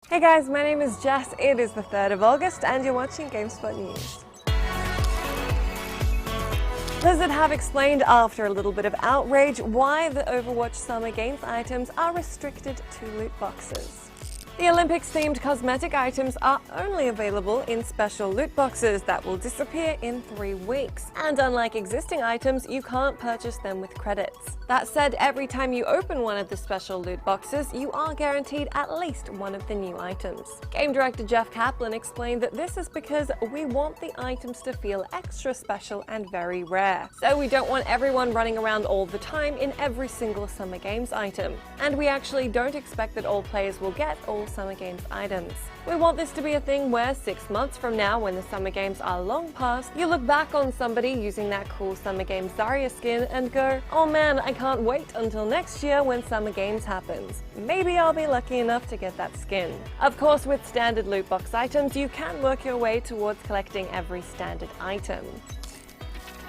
Hey guys, my name is Jess. It is the 3rd of August and you're watching GameSpot News. Blizzard have explained after a little bit of outrage why the Overwatch Summer Games items are restricted to loot boxes. The Olympics-themed cosmetic items are only available in special loot boxes that will disappear in 3 weeks. And unlike existing items, you can't purchase them with credits. That said, every time you open one of the special loot boxes, you are guaranteed at least one of the new items. Game director Jeff Kaplan explained that this is because we want the items to feel extra special and very rare. So we don't want everyone running around all the time in every single Summer Games item. And we actually don't expect that all players will get all Summer Games items. We want this to be a thing where 6 months from now, when the Summer Games are long past, you look back on somebody using that cool Summer Games Zarya skin and go, oh man, I can't wait until next year when Summer Games happens. Maybe I'll be lucky enough to get that skin. Of course, with standard loot box items, you can work your way towards collecting every standard item.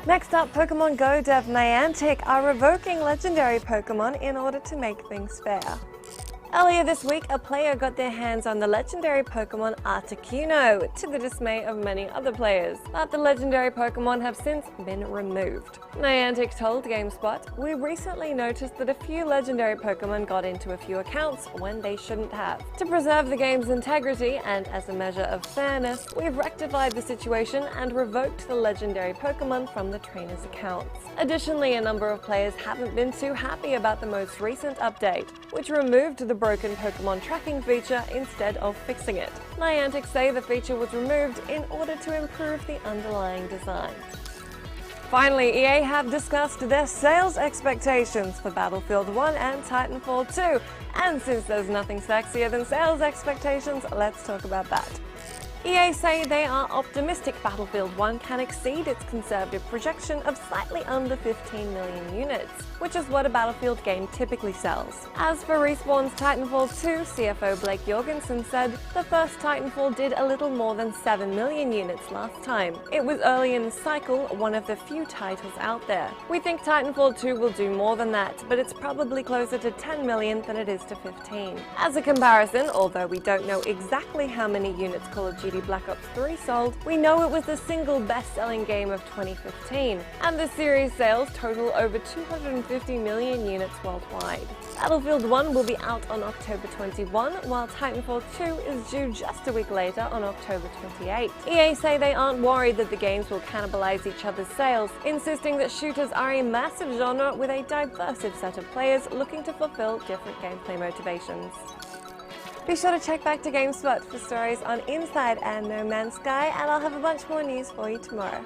Next up, Pokemon Go dev Niantic are revoking legendary Pokemon in order to make things fair. Earlier this week, a player got their hands on the legendary Pokemon Articuno, to the dismay of many other players, but the legendary Pokemon have since been removed. Niantic told GameSpot, "We recently noticed that a few legendary Pokemon got into a few accounts when they shouldn't have. To preserve the game's integrity and as a measure of fairness, we've rectified the situation and revoked the legendary Pokemon from the trainers' accounts." Additionally, a number of players haven't been too happy about the most recent update, which removed the broken Pokemon tracking feature instead of fixing it. Niantic say the feature was removed in order to improve the underlying design. Finally, EA have discussed their sales expectations for Battlefield 1 and Titanfall 2, and since there's nothing sexier than sales expectations, let's talk about that. EA say they are optimistic Battlefield 1 can exceed its conservative projection of slightly under 15 million units, which is what a Battlefield game typically sells. As for Respawn's Titanfall 2, CFO Blake Jorgensen said, "The first Titanfall did a little more than 7 million units last time. It was early in the cycle, one of the few titles out there. We think Titanfall 2 will do more than that, but it's probably closer to 10 million than it is to 15. As a comparison, although we don't know exactly how many units Call of Duty Black Ops 3 sold, we know it was the single best-selling game of 2015, and the series sales total over 250 million units worldwide. Battlefield 1 will be out on October 21, while Titanfall 2 is due just a week later on October 28. EA say they aren't worried that the games will cannibalize each other's sales, insisting that shooters are a massive genre with a diverse set of players looking to fulfill different gameplay motivations. Be sure to check back to GameSpot for stories on Inside and No Man's Sky, and I'll have a bunch more news for you tomorrow.